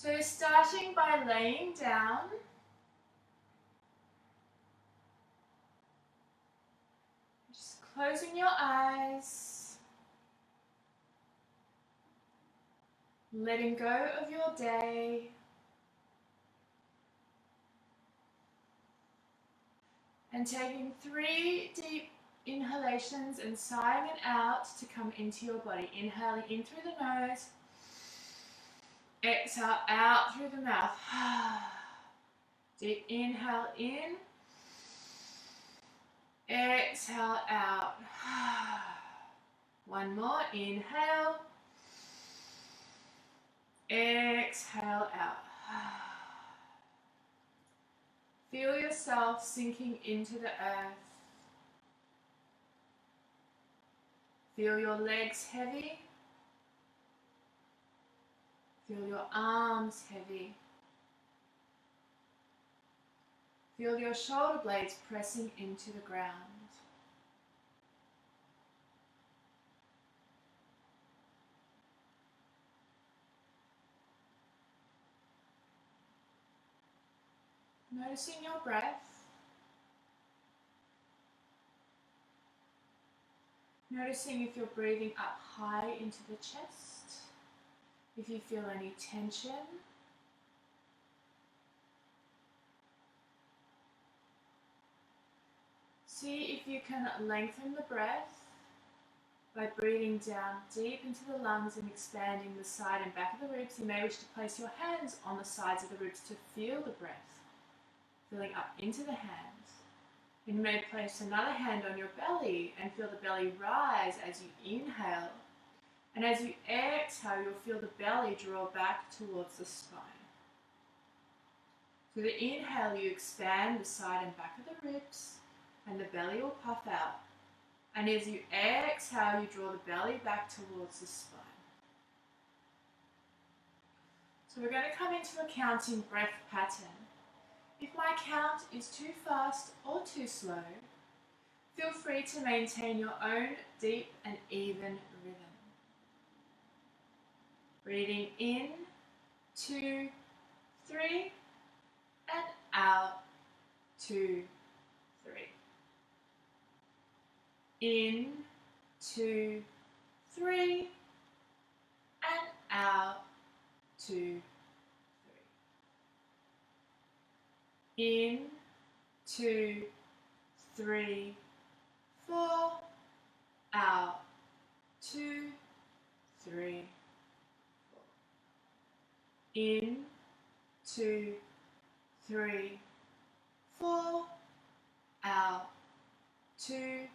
So starting by laying down, just closing your eyes, letting go of your day, and taking 3 deep inhalations and sighing it out to come into your body. Inhaling in through the nose, exhale out through the mouth. Deep inhale in, exhale out. One more, inhale, exhale out. Feel yourself sinking into the earth. Feel your legs heavy. Feel your arms heavy. Feel your shoulder blades pressing into the ground. Noticing your breath. Noticing if you're breathing up high into the chest, if you feel any tension. See if you can lengthen the breath by breathing down deep into the lungs and expanding the side and back of the ribs. You may wish to place your hands on the sides of the ribs to feel the breath, filling up into the hands. And you may place another hand on your belly and feel the belly rise as you inhale. And as you exhale, you'll feel the belly draw back towards the spine. So the inhale, you expand the side and back of the ribs, and the belly will puff out. And as you exhale, you draw the belly back towards the spine. So we're going to come into a counting breath pattern. If my count is too fast or too slow, feel free to maintain your own deep and even rhythm. Breathing in, 2, 3, and out, 2, 3. In, 2, 3, and out, 2, 3. In, 2, 3, 4, out, 2, 3, 4. In, 2, 3, 4, out, 2,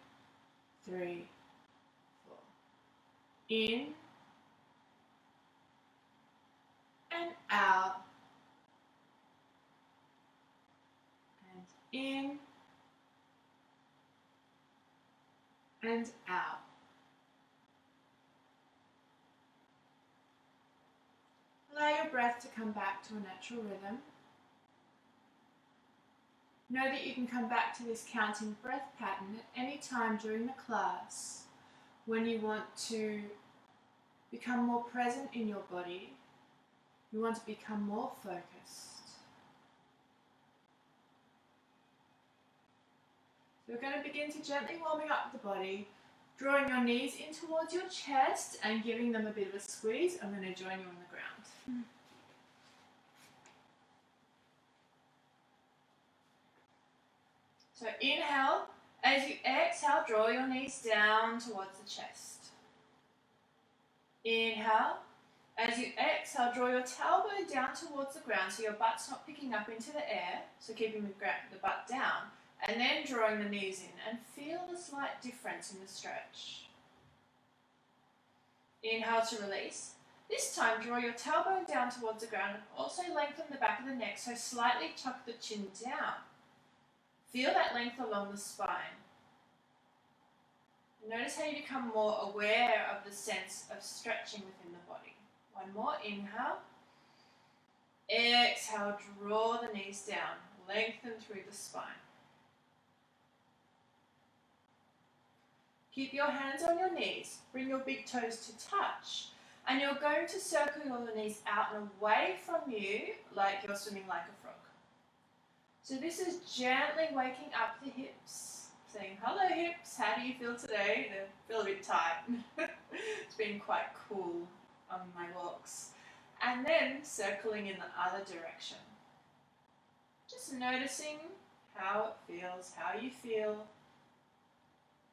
3, 4. In and out, and in and out. Allow your breath to come back to a natural rhythm. Know that you can come back to this counting breath pattern at any time during the class when you want to become more present in your body, you want to become more focused. So we're going to begin to gently warming up the body, drawing your knees in towards your chest and giving them a bit of a squeeze. I'm going to join you on the ground. So inhale, as you exhale, draw your knees down towards the chest. Inhale, as you exhale, draw your tailbone down towards the ground so your butt's not picking up into the air, so keeping the butt down, and then drawing the knees in, and feel the slight difference in the stretch. Inhale to release. This time, draw your tailbone down towards the ground and also lengthen the back of the neck, so slightly tuck the chin down. Feel that length along the spine. Notice how you become more aware of the sense of stretching within the body. One more, inhale. Exhale, draw the knees down, lengthen through the spine. Keep your hands on your knees, bring your big toes to touch, And you're going to circle your knees out and away from you like you're swimming like a frog. So this is gently waking up the hips, saying, hello hips, how do you feel today? They feel a bit tight. It's been quite cool on my walks. And then circling in the other direction. Just noticing how it feels, how you feel.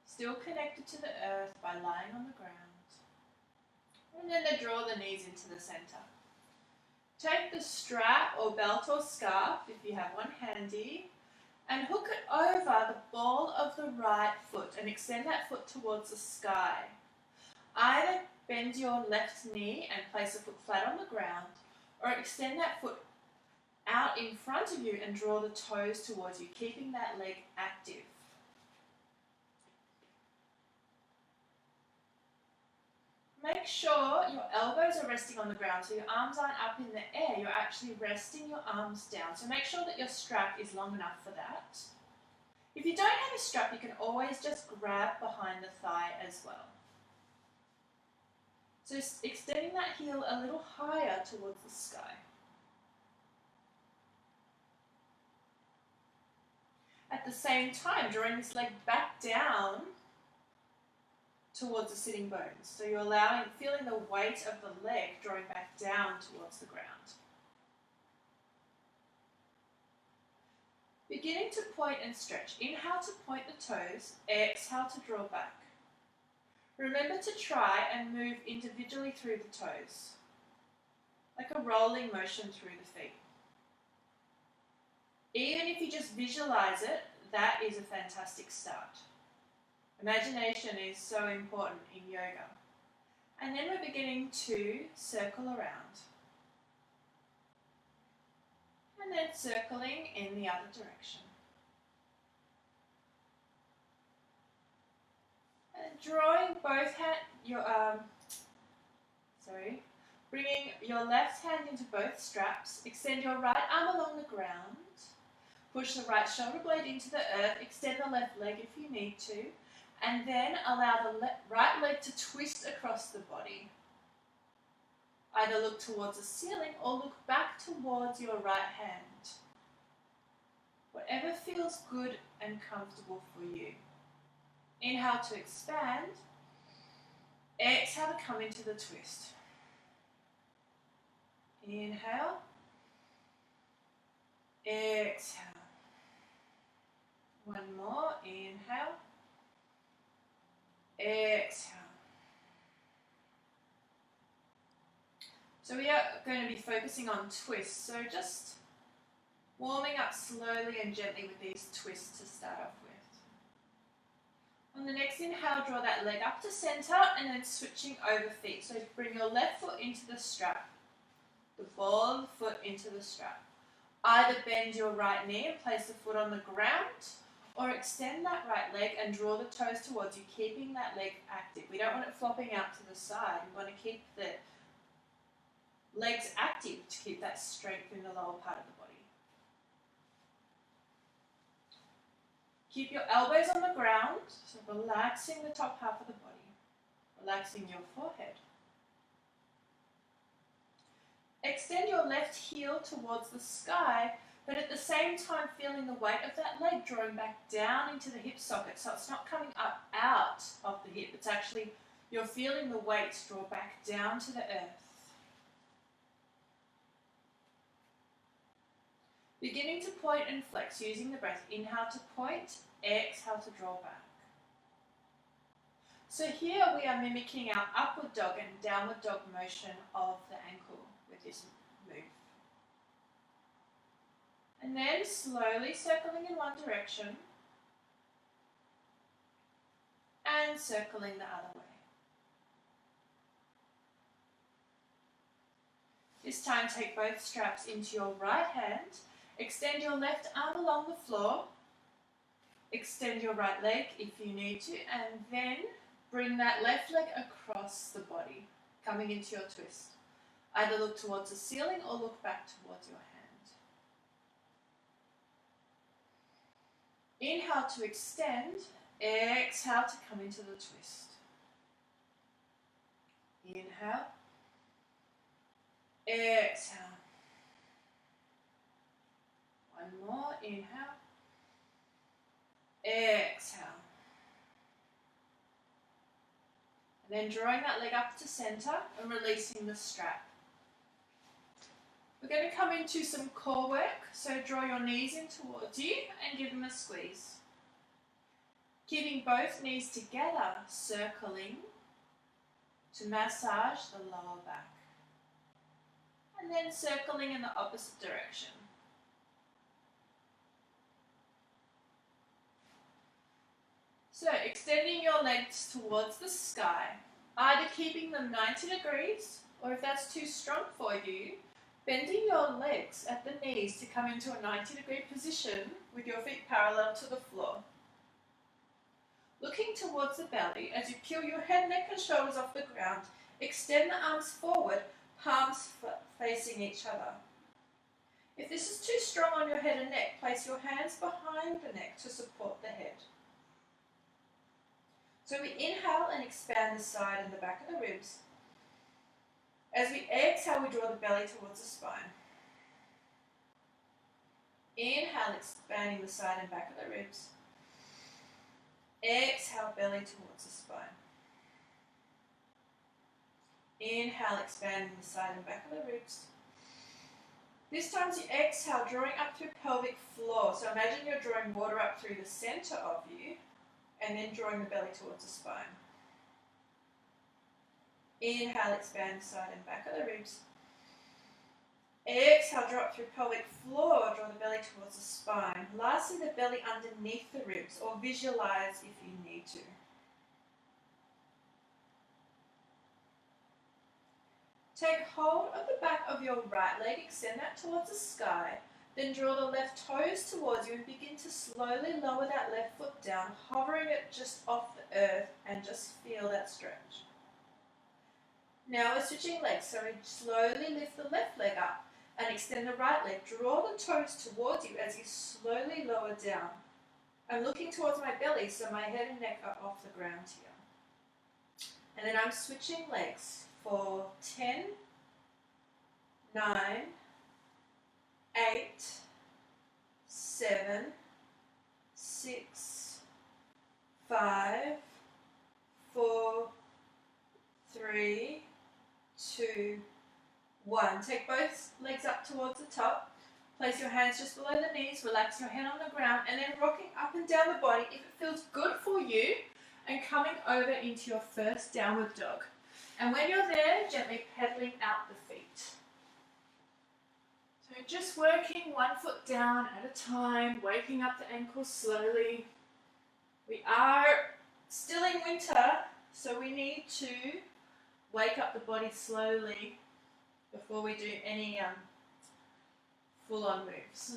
Still connected to the earth by lying on the ground. And then draw the knees into the center. Take the strap or belt or scarf, if you have one handy, and hook it over the ball of the right foot and extend that foot towards the sky. Either bend your left knee and place the foot flat on the ground, or extend that foot out in front of you and draw the toes towards you, keeping that leg active. Make sure your elbows are resting on the ground, so your arms aren't up in the air, you're actually resting your arms down. So make sure that your strap is long enough for that. If you don't have a strap, you can always just grab behind the thigh as well. So extending that heel a little higher towards the sky. At the same time, drawing this leg back down towards the sitting bones. So you're feeling the weight of the leg drawing back down towards the ground. Beginning to point and stretch. Inhale to point the toes, exhale to draw back. Remember to try and move individually through the toes, like a rolling motion through the feet. Even if you just visualize it, that is a fantastic start. Imagination is so important in yoga. And then we're beginning to circle around. And then circling in the other direction. And drawing both bringing your left hand into both straps. Extend your right arm along the ground. Push the right shoulder blade into the earth. Extend the left leg if you need to. And then allow the right leg to twist across the body. Either look towards the ceiling or look back towards your right hand. Whatever feels good and comfortable for you. Inhale to expand. Exhale to come into the twist. Inhale. Exhale. One more. Inhale. Exhale. So we are going to be focusing on twists. So just warming up slowly and gently with these twists to start off with. On the next inhale, draw that leg up to center and then switching over feet. So bring your left foot into the strap, the ball of the foot into the strap. Either bend your right knee and place the foot on the ground, or extend that right leg and draw the toes towards you, keeping that leg active. We don't want it flopping out to the side. We want to keep the legs active to keep that strength in the lower part of the body. Keep your elbows on the ground, so relaxing the top half of the body, relaxing your forehead. Extend your left heel towards the sky, but at the same time feeling the weight of that leg drawing back down into the hip socket, so it's not coming up out of the hip, it's actually, you're feeling the weight draw back down to the earth. Beginning to point and flex using the breath. Inhale to point, exhale to draw back. So here we are mimicking our upward dog and downward dog motion of the ankle with this move. And then slowly circling in one direction and circling the other way. This time take both straps into your right hand. Extend your left arm along the floor. Extend your right leg if you need to, and then bring that left leg across the body, coming into your twist. Either look towards the ceiling or look back towards your hand. Inhale to extend, exhale to come into the twist. Inhale, Exhale. One more, inhale. Exhale. And then drawing that leg up to center and releasing the strap. We're going to come into some core work, so draw your knees in towards you and give them a squeeze. Keeping both knees together, circling to massage the lower back. And then circling in the opposite direction. So extending your legs towards the sky, either keeping them 90 degrees, or if that's too strong for you, bending your legs at the knees to come into a 90-degree position with your feet parallel to the floor. Looking towards the belly as you peel your head, neck and shoulders off the ground, extend the arms forward, palms facing each other. If this is too strong on your head and neck, place your hands behind the neck to support the head. So we inhale and expand the side and the back of the ribs. As we exhale, we draw the belly towards the spine. Inhale, expanding the side and back of the ribs. Exhale, belly towards the spine. Inhale, expanding the side and back of the ribs. This time as you exhale, drawing up through pelvic floor. So imagine you're drawing water up through the center of you and then drawing the belly towards the spine. Inhale, expand the side and back of the ribs. Exhale, drop through pelvic floor, draw the belly towards the spine. Lastly, the belly underneath the ribs, or visualize if you need to. Take hold of the back of your right leg, extend that towards the sky, then draw the left toes towards you and begin to slowly lower that left foot down, hovering it just off the earth, and just feel that stretch. Now we're switching legs, so we slowly lift the left leg up and extend the right leg. Draw the toes towards you as you slowly lower down. I'm looking towards my belly, so my head and neck are off the ground here. And then I'm switching legs for 10, 9, 8, 7, 6, 5, 4, 3, 2, 1. Take both legs up towards the top. Place your hands just below the knees. Relax your head on the ground and then rocking up and down the body if it feels good for you, and coming over into your first downward dog. And when you're there, gently pedaling out the feet. So just working one foot down at a time, waking up the ankles slowly. We are still in winter, so we need to wake up the body slowly before we do any full-on moves.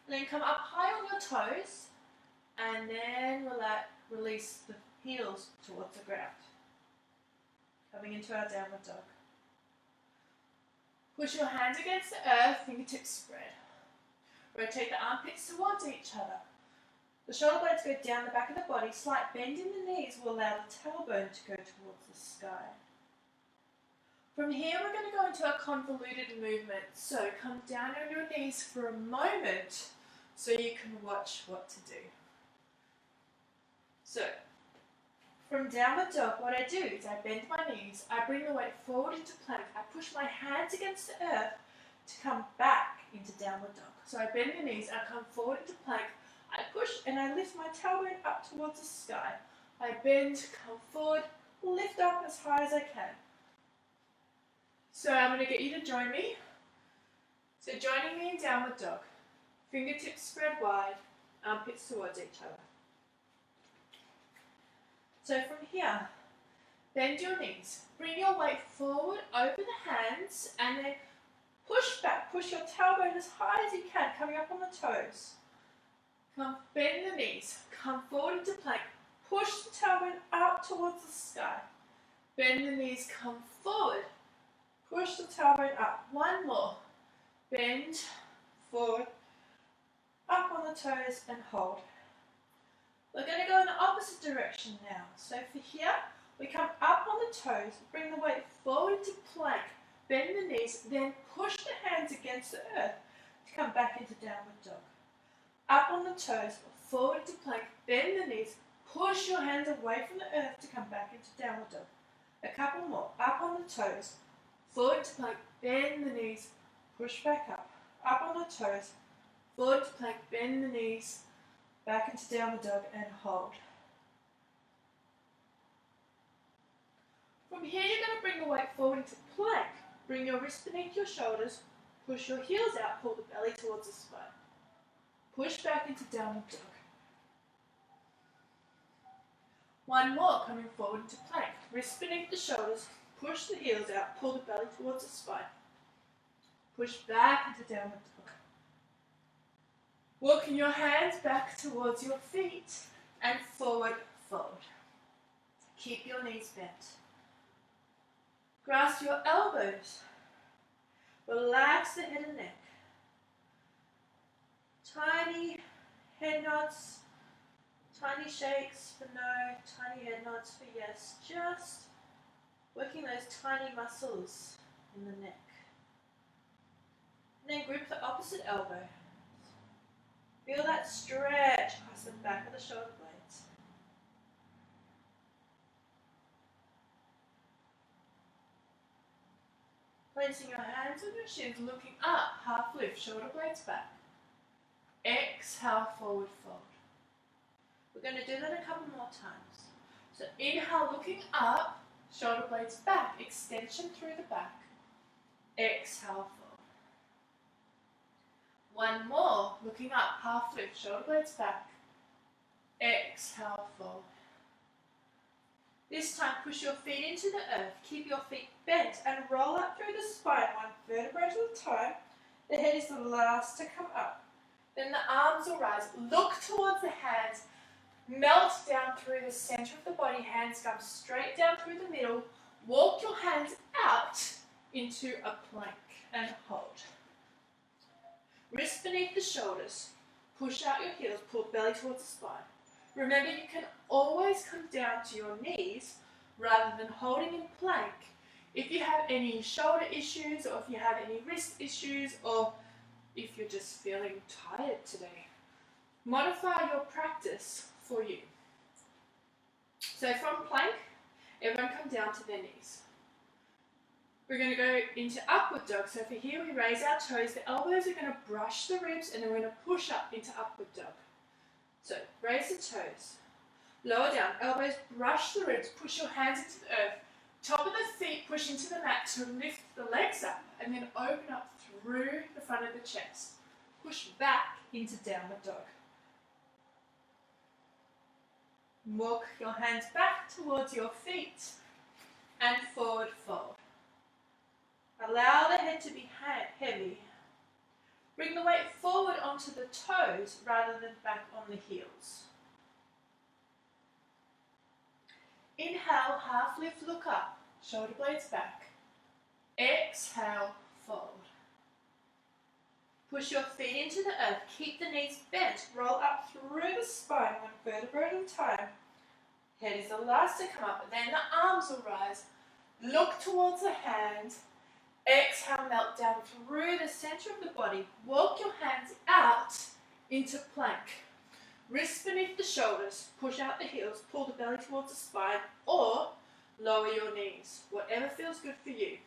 And then come up high on your toes and then release the heels towards the ground. Coming into our downward dog. Push your hands against the earth, fingertips spread. Rotate the armpits towards each other. The shoulder blades go down the back of the body. Slight bend in the knees will allow the tailbone to go towards the sky. From here, we're going to go into a convoluted movement. So come down on your knees for a moment so you can watch what to do. So, from downward dog, what I do is I bend my knees, I bring the weight forward into plank, I push my hands against the earth to come back into downward dog. So I bend the knees, I come forward into plank, I push and I lift my tailbone up towards the sky. I bend, come forward, lift up as high as I can. So I'm going to get you to join me. So joining me in downward dog. Fingertips spread wide, armpits towards each other. So from here, bend your knees. Bring your weight forward over the hands and then push back. Push your tailbone as high as you can, coming up on the toes. Come bend the knees. Come forward into plank. Push the tailbone out towards the sky. Bend the knees, come forward. Push the tailbone up. One more. Bend, forward, up on the toes and hold. We're going to go in the opposite direction now. So for here, we come up on the toes, bring the weight forward into plank, bend the knees, then push the hands against the earth to come back into downward dog. Up on the toes, forward to plank, bend the knees, push your hands away from the earth to come back into downward dog. A couple more. Up on the toes, forward to plank, bend the knees, push back up. Up on the toes, forward to plank, bend the knees, back into downward dog and hold. From here you're going to bring the weight forward into plank. Bring your wrists beneath your shoulders, push your heels out, pull the belly towards the spine. Push back into downward dog. One more, coming forward into plank. Wrists beneath the shoulders, push the heels out, pull the belly towards the spine. Push back into downward dog. Walking your hands back towards your feet and forward fold. Keep your knees bent. Grasp your elbows. Relax the head and neck. Tiny head nods, tiny shakes for no, tiny head nods for yes. Just working those tiny muscles in the neck. And then grip the opposite elbow. Feel that stretch across the back of the shoulder blades. Placing your hands on your shins, looking up, half lift, shoulder blades back. Exhale, forward fold. We're going to do that a couple more times. So inhale, looking up, shoulder blades back, extension through the back. Exhale, fold. One more, looking up, half lift, shoulder blades back. Exhale, fold. This time, push your feet into the earth. Keep your feet bent and roll up through the spine, one vertebra at a time. The head is the last to come up. Then the arms will rise. Look towards the hands. Melt down through the center of the body. Hands come straight down through the middle. Walk your hands out into a plank and hold. Wrists beneath the shoulders. Push out your heels. Pull belly towards the spine. Remember, you can always come down to your knees rather than holding in plank. If you have any shoulder issues, or if you have any wrist issues, or if you're just feeling tired today, modify your practice for you. So from plank, everyone come down to their knees. We're going to go into upward dog. So for here, we raise our toes. The elbows are going to brush the ribs, and then we're going to push up into upward dog. So raise the toes, lower down, elbows brush the ribs, push your hands into the earth, top of the feet push into the mat to lift the legs up, and then open up through the front of the chest. Push back into downward dog. Walk your hands back towards your feet and forward fold. Allow the head to be heavy. Bring the weight forward onto the toes rather than back on the heels. Inhale, half lift, look up, shoulder blades back. Exhale, fold. Push your feet into the earth, keep the knees bent, roll up through the spine, one vertebra at a time. Head is the last to come up, and then the arms will rise. Look towards the hands. Exhale, melt down through the center of the body. Walk your hands out into plank. Wrists beneath the shoulders. Push out the heels. Pull the belly towards the spine. Or lower your knees. Whatever feels good for you.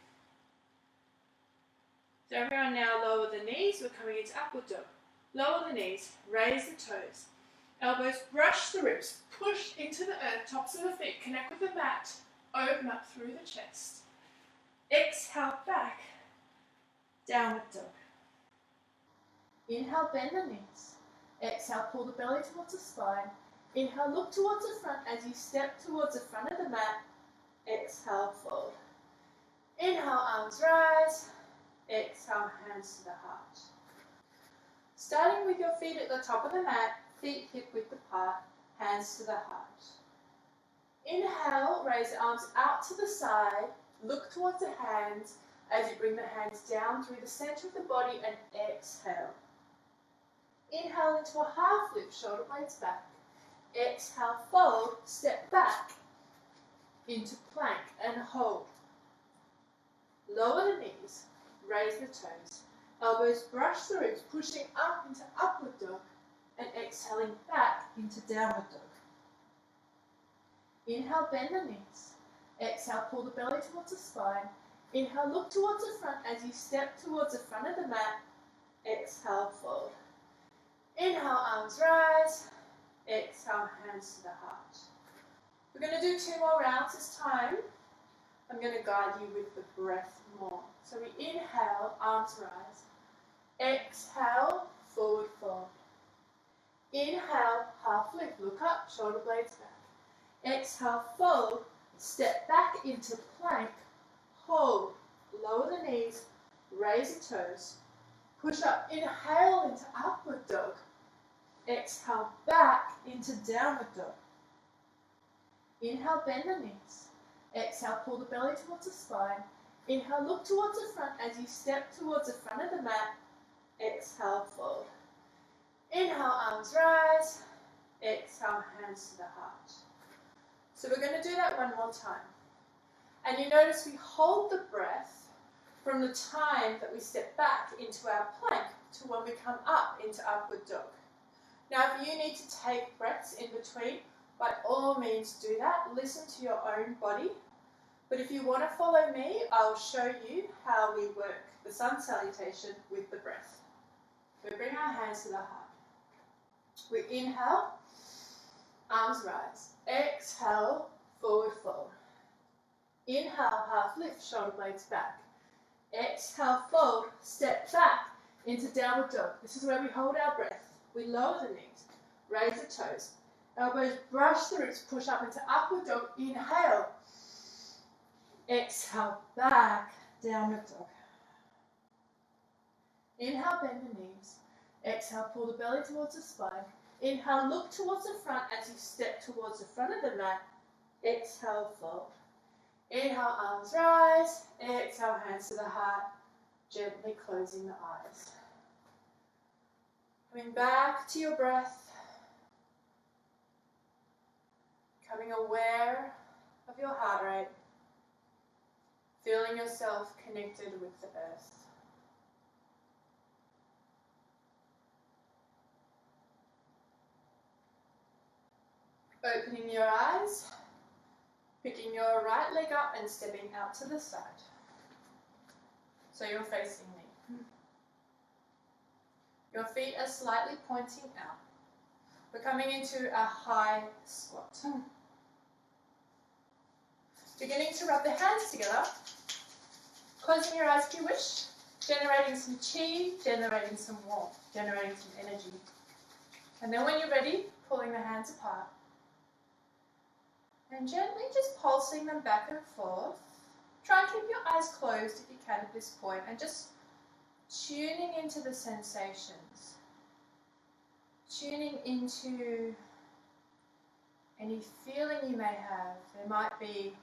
So everyone now lower the knees. We're coming into upward dog. Lower the knees. Raise the toes. Elbows brush the ribs. Push into the earth. Tops of the feet connect with the mat. Open up through the chest. Exhale, back, downward dog. Inhale, bend the knees. Exhale, pull the belly towards the spine. Inhale, look towards the front as you step towards the front of the mat. Exhale, fold. Inhale, arms rise. Exhale, hands to the heart. Starting with your feet at the top of the mat, feet hip width apart, hands to the heart. Inhale, raise the arms out to the side. Look towards the hands as you bring the hands down through the center of the body and exhale. Inhale into a half lift, shoulder blades back. Exhale, fold, step back into plank and hold. Lower the knees, raise the toes. Elbows brush the ribs, pushing up into upward dog and exhaling back into downward dog. Inhale, bend the knees. Exhale, pull the belly towards the spine. Inhale, look towards the front as you step towards the front of the mat. Exhale, fold. Inhale, arms rise. Exhale, hands to the heart. We're going to do 2 more rounds this time. I'm going to guide you with the breath more. So we inhale, arms rise. Exhale, forward fold. Inhale, half lift, look up, shoulder blades back. Exhale, fold, step back into plank, hold, lower the knees, raise the toes, push up, inhale into upward dog. Exhale, back into downward dog. Inhale, bend the knees. Exhale, pull the belly towards the spine. Inhale, look towards the front as you step towards the front of the mat. Exhale, fold. Inhale, arms rise. Exhale, hands to the heart. So we're going to do that one more time. And you notice we hold the breath from the time that we step back into our plank to when we come up into upward dog. Now, if you need to take breaths in between, by all means do that. Listen to your own body. But if you want to follow me, I'll show you how we work the sun salutation with the breath. We bring our hands to the heart. We inhale, arms rise. Exhale, forward fold. Inhale, half lift, shoulder blades back. Exhale, fold, step back into downward dog. This is where we hold our breath. We lower the knees, raise the toes. Elbows brush the ribs, push up into upward dog. Inhale. Exhale, back, downward dog. Inhale, bend the knees. Exhale, pull the belly towards the spine. Inhale, look towards the front as you step towards the front of the mat. Exhale, fold. Inhale, arms rise. Exhale, hands to the heart. Gently closing the eyes. Coming back to your breath. Becoming aware of your heart rate. Feeling yourself connected with the earth. Opening your eyes, picking your right leg up and stepping out to the side. So you're facing me. Your feet are slightly pointing out. We're coming into a high squat. Beginning to rub the hands together. Closing your eyes if you wish. Generating some chi, generating some warmth, generating some energy. And then when you're ready, pulling the hands apart. And gently just pulsing them back and forth. Try and keep your eyes closed if you can at this point, and just tuning into the sensations. Tuning into any feeling you may have. There might be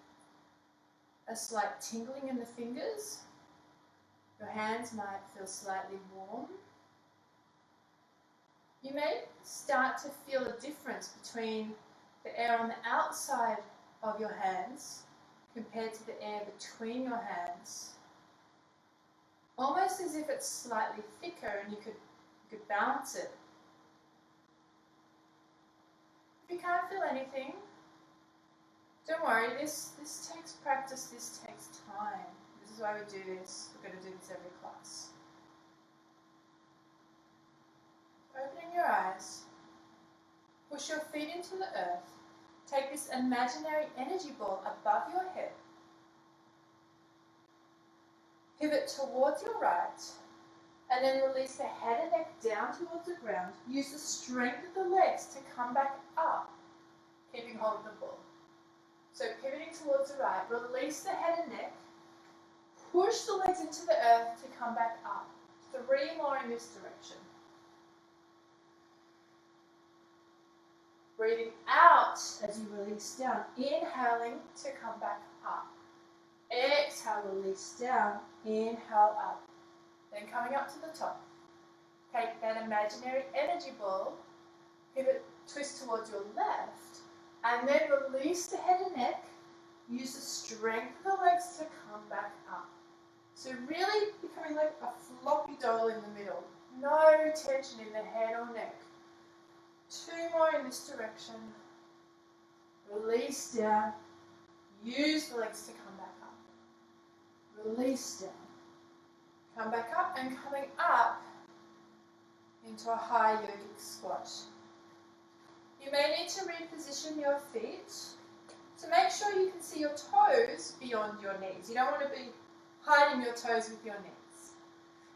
a slight tingling in the fingers. Your hands might feel slightly warm. You may start to feel a difference between the air on the outside of your hands compared to the air between your hands. Almost as if it's slightly thicker and you could balance it. If you can't feel anything, don't worry, this takes practice, this takes time. This is why we do this. We're going to do this every class. Opening your eyes. Push your feet into the earth. Take this imaginary energy ball above your head. Pivot towards your right. And then release the head and neck down towards the ground. Use the strength of the legs to come back up, keeping hold of the ball. So pivoting towards the right, release the head and neck. Push the legs into the earth to come back up. 3 more in this direction. Breathing out as you release down. Inhaling to come back up. Exhale, release down. Inhale up. Then coming up to the top. Take that imaginary energy ball. Pivot, twist towards your left. And then release the head and neck. Use the strength of the legs to come back up. So really becoming like a floppy doll in the middle. No tension in the head or neck. 2 more in this direction. Release down. Use the legs to come back up. Release down. Come back up and coming up into a high yogic squat. You may need to reposition your feet. So make sure you can see your toes beyond your knees. You don't want to be hiding your toes with your knees.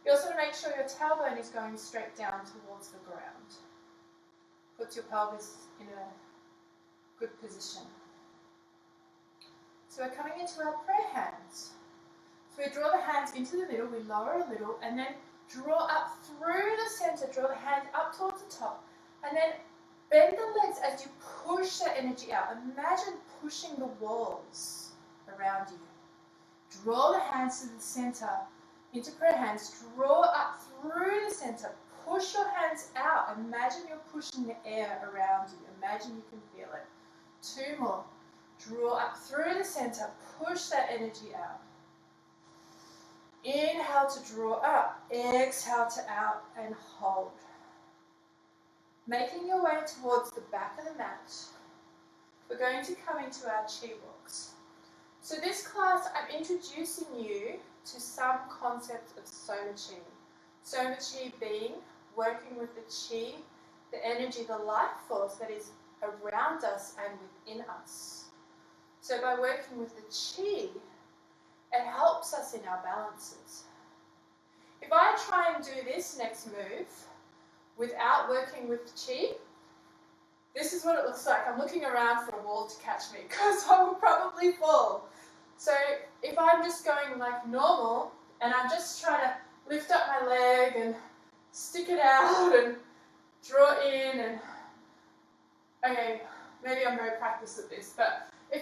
You also want to make sure your tailbone is going straight down towards the ground. Put your pelvis in a good position. So we're coming into our prayer hands. So we draw the hands into the middle, we lower a little, and then draw up through the center, draw the hands up towards the top, and then bend the legs as you push that energy out. Imagine pushing the walls around you. Draw the hands to the center, into prayer hands. Draw up through the center. Push your hands out. Imagine you're pushing the air around you. Imagine you can feel it. 2 more. Draw up through the center. Push that energy out. Inhale to draw up. Exhale to out and hold. Making your way towards the back of the mat, we're going to come into our chi walks. So this class, I'm introducing you to some concept of Somachi. Somachi being working with the chi, the energy, the life force that is around us and within us. So by working with the chi, it helps us in our balances. If I try and do this next move without working with chi, this is what it looks like. I'm looking around for a wall to catch me because I will probably fall. So if I'm just going like normal and I'm just trying to lift up my leg and stick it out and draw in and, okay, maybe I'm very practiced at this, but if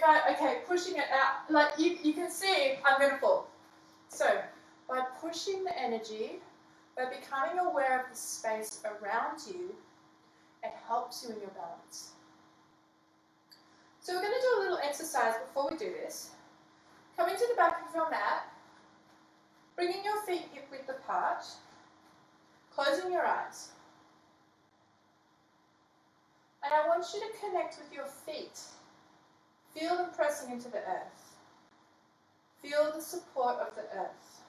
pushing it out, like you can see, I'm going to fall. So by pushing the energy, by becoming aware of the space around you, it helps you in your balance. So we're going to do a little exercise before we do this. Coming to the back of your mat, bringing your feet hip width apart, closing your eyes. And I want you to connect with your feet. Feel them pressing into the earth. Feel the support of the earth.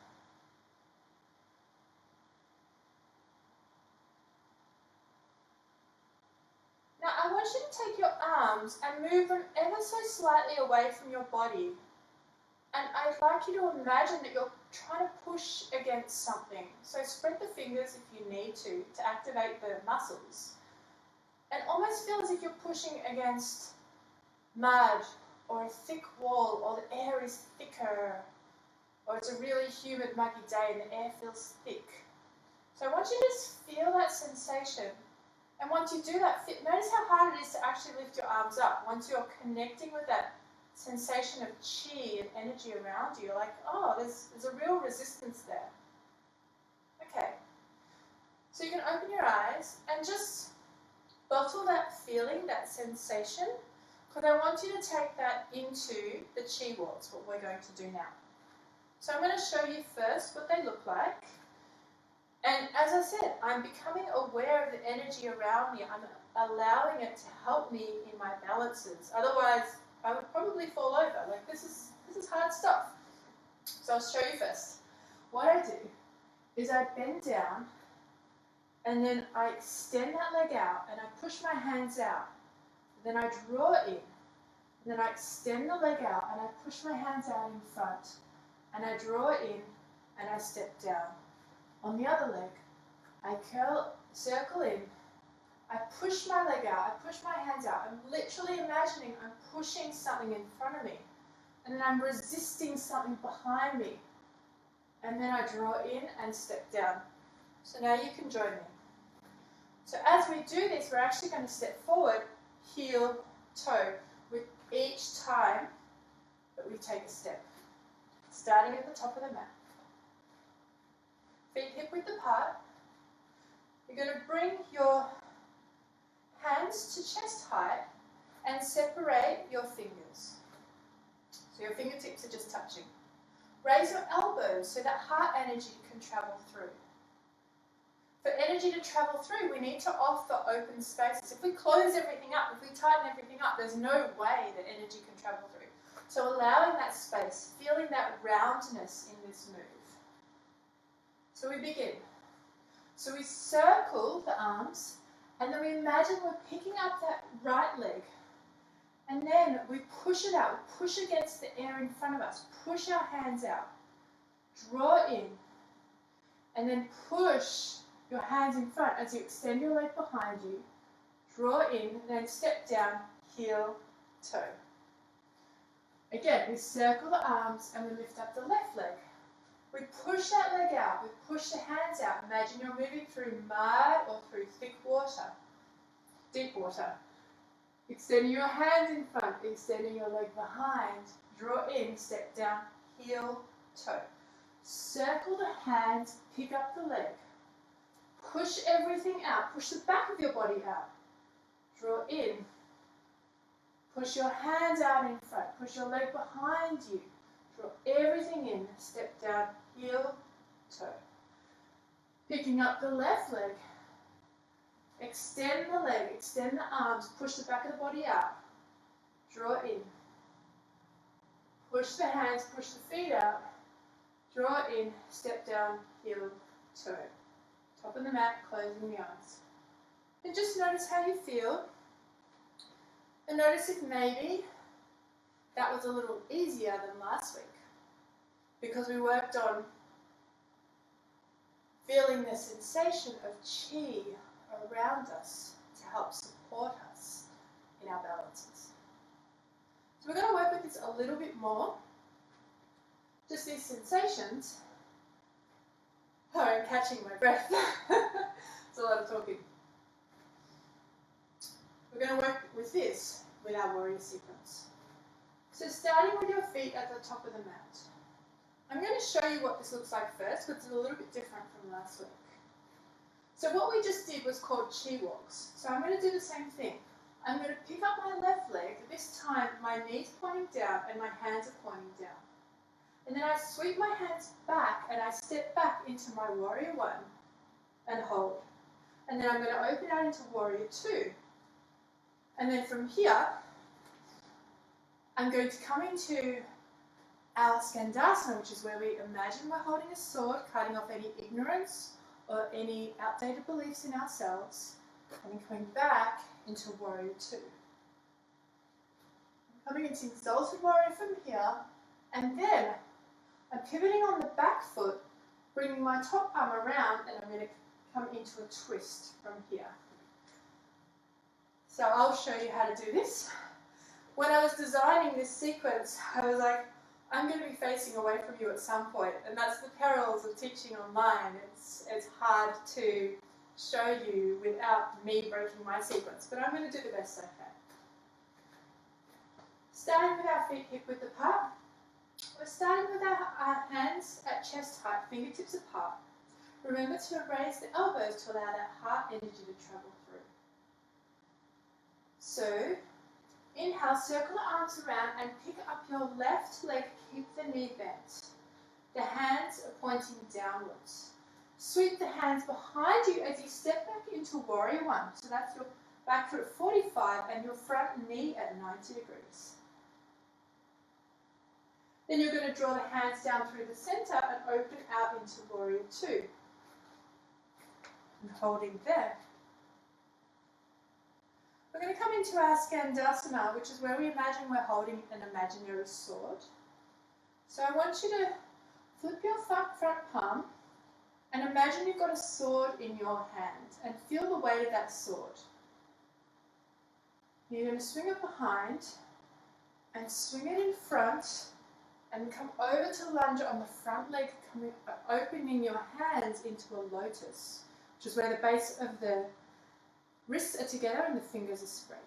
Now I want you to take your arms and move them ever so slightly away from your body. And I'd like you to imagine that you're trying to push against something. So spread the fingers if you need to activate the muscles. And almost feel as if you're pushing against mud or a thick wall, or the air is thicker, or it's a really humid, muggy day and the air feels thick. So I want you to just feel that sensation. And once you do that, notice how hard it is to actually lift your arms up. Once you're connecting with that sensation of chi and energy around you, you're like, oh, there's a real resistance there. Okay. So you can open your eyes and just bottle that feeling, that sensation, because I want you to take that into the chi walks, what we're going to do now. So I'm going to show you first what they look like. And as I said, I'm becoming aware of the energy around me. I'm allowing it to help me in my balances. Otherwise, I would probably fall over. Like this is hard stuff. So I'll show you first. What I do is I bend down and then I extend that leg out and I push my hands out. Then I draw in. And then I extend the leg out and I push my hands out in front. And I draw in and I step down. On the other leg, I circle in. I push my leg out. I push my hands out. I'm literally imagining I'm pushing something in front of me. And then I'm resisting something behind me. And then I draw in and step down. So now you can join me. So as we do this, we're actually going to step forward, heel, toe, with each time that we take a step. Starting at the top of the mat. Feet hip width apart. You're going to bring your hands to chest height and separate your fingers. So your fingertips are just touching. Raise your elbows so that heart energy can travel through. For energy to travel through, we need to offer open spaces. If we close everything up, if we tighten everything up, there's no way that energy can travel through. So allowing that space, feeling that roundness in this move. So we begin. So we circle the arms, and then we imagine we're picking up that right leg. And then we push it out, we push against the air in front of us, push our hands out, draw in, and then push your hands in front as you extend your leg behind you, draw in, then step down, heel, toe. Again, we circle the arms and we lift up the left leg. We push that leg out, we push the hands out. Imagine you're moving through mud or through thick water, deep water. Extending your hands in front, extending your leg behind, draw in, step down, heel, toe. Circle the hands, pick up the leg. Push everything out, push the back of your body out. Draw in. Push your hands out in front, push your leg behind you. Draw everything in, step down, heel, toe. Picking up the left leg. Extend the leg, extend the arms, push the back of the body out. Draw in. Push the hands, push the feet out. Draw in, step down, heel, toe. Top of the mat, closing the eyes. And just notice how you feel. And notice if maybe that was a little easier than last week. Because we worked on feeling the sensation of chi around us to help support us in our balances. So we're going to work with this a little bit more. Just these sensations. Oh, I'm catching my breath. It's a lot of talking. We're going to work with this with our warrior sequence. So starting with your feet at the top of the mat. I'm going to show you what this looks like first, because it's a little bit different from last week. So what we just did was called chi walks. So I'm going to do the same thing. I'm going to pick up my left leg. This time my knees pointing down and my hands are pointing down. And then I sweep my hands back and I step back into my warrior one and hold. And then I'm going to open out into warrior two. And then from here, I'm going to come into our Skandasana, which is where we imagine we're holding a sword, cutting off any ignorance or any outdated beliefs in ourselves, and then coming back into warrior two. I'm coming into exalted warrior from here, and then I'm pivoting on the back foot, bringing my top arm around, and I'm going to come into a twist from here. So I'll show you how to do this. When I was designing this sequence, I was like, I'm going to be facing away from you at some point, and that's the perils of teaching online. It's hard to show you without me breaking my sequence, but I'm going to do the best I can. Starting with our feet hip width apart, we're starting with our hands at chest height, fingertips apart. Remember to raise the elbows to allow that heart energy to travel through. So, inhale, circle the arms around and pick up your left leg, keep the knee bent. The hands are pointing downwards. Sweep the hands behind you as you step back into warrior one. So that's your back foot at 45 and your front knee at 90 degrees. Then you're going to draw the hands down through the center and open out into warrior two. And holding there. We're going to come into our Skandasana, which is where we imagine we're holding an imaginary sword. So I want you to flip your front palm and imagine you've got a sword in your hand and feel the weight of that sword. You're going to swing it behind and swing it in front and come over to lunge on the front leg, opening your hands into a lotus, which is where the base of the wrists are together and the fingers are spread.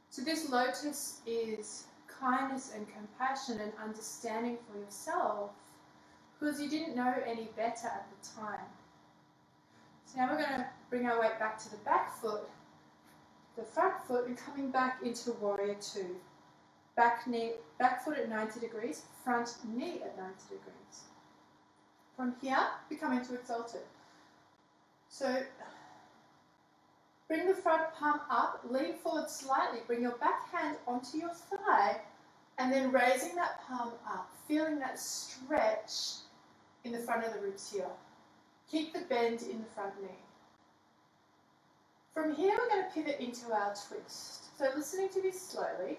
So this lotus is kindness and compassion and understanding for yourself because you didn't know any better at the time. So now we're going to bring our weight back to the back foot, the front foot, and coming back into warrior two. back foot at 90 degrees, front knee at 90 degrees. From here, we come into exalted. So bring the front palm up, lean forward slightly, bring your back hand onto your thigh, and then raising that palm up, feeling that stretch in the front of the ribs here. Keep the bend in the front knee. From here, we're going to pivot into our twist. So listening to this slowly,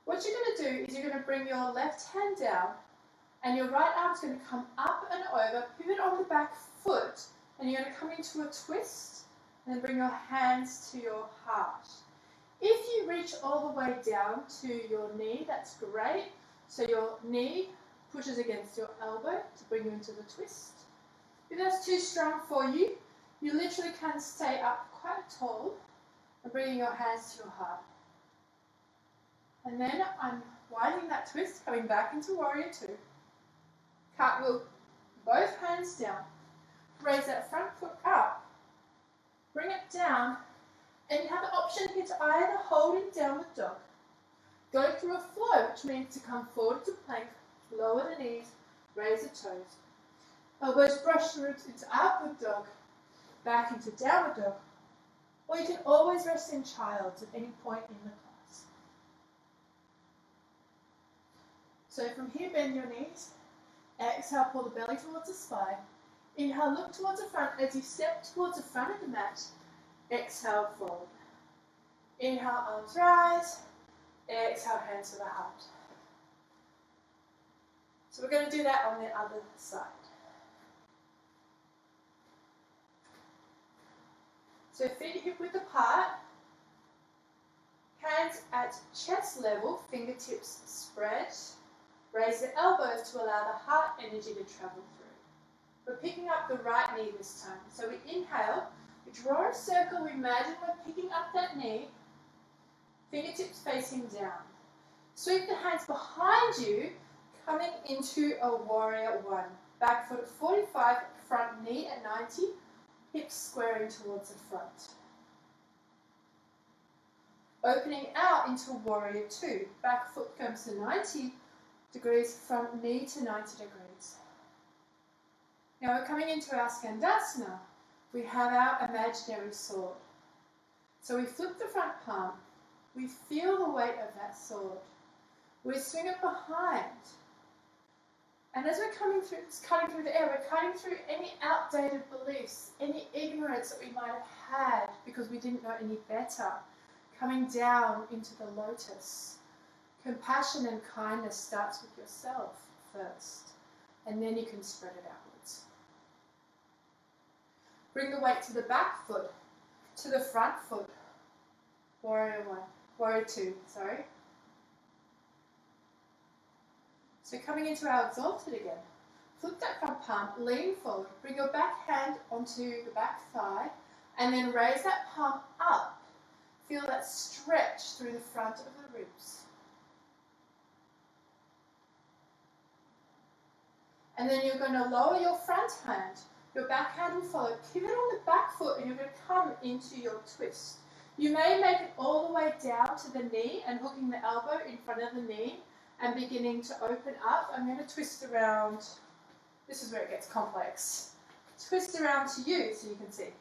what you're going to do is you're going to bring your left hand down and your right arm is going to come up and over, pivot on the back foot, and you're going to come into a twist and then bring your hands to your heart. If you reach all the way down to your knee, that's great. So your knee pushes against your elbow to bring you into the twist. If that's too strong for you, you literally can stay up quite tall and bringing your hands to your heart. And then I'm winding that twist, coming back into Warrior Two. Cartwheel both hands down. Raise that front foot up. Bring it down. And you have the option here to either hold in downward dog, go through a flow, which means to come forward to plank, lower the knees, raise the toes. Elbows brush the ribs into upward dog, back into downward dog. Or you can always rest in child's at any point in the class. So from here, bend your knees. Exhale, pull the belly towards the spine. Inhale, look towards the front as you step towards the front of the mat. Exhale, forward. Inhale, arms rise. Exhale, hands to the heart. So we're going to do that on the other side. So feet hip width apart. Hands at chest level, fingertips spread. Raise the elbows to allow the heart energy to travel through. We're picking up the right knee this time. So we inhale, we draw a circle, we imagine we're picking up that knee, fingertips facing down. Sweep the hands behind you, coming into a Warrior One. Back foot at 45, front knee at 90, hips squaring towards the front. Opening out into Warrior Two. Back foot comes to 90 degrees, front knee to 90 degrees. Now we're coming into our Skandasana. We have our imaginary sword. So we flip the front palm. We feel the weight of that sword. We swing it behind. And as we're coming through, it's cutting through the air, we're cutting through any outdated beliefs, any ignorance that we might have had because we didn't know any better. Coming down into the lotus. Compassion and kindness starts with yourself first, and then you can spread it outwards. Bring the weight to the back foot, to the front foot. Warrior Two, sorry. So coming into our exalted again. Flip that front palm, lean forward, bring your back hand onto the back thigh, and then raise that palm up. Feel that stretch through the front of the ribs. And then you're going to lower your front hand. Your back hand will follow. Pivot on the back foot and you're going to come into your twist. You may make it all the way down to the knee and hooking the elbow in front of the knee and beginning to open up. I'm going to twist around. This is where it gets complex. Twist around to you so you can see.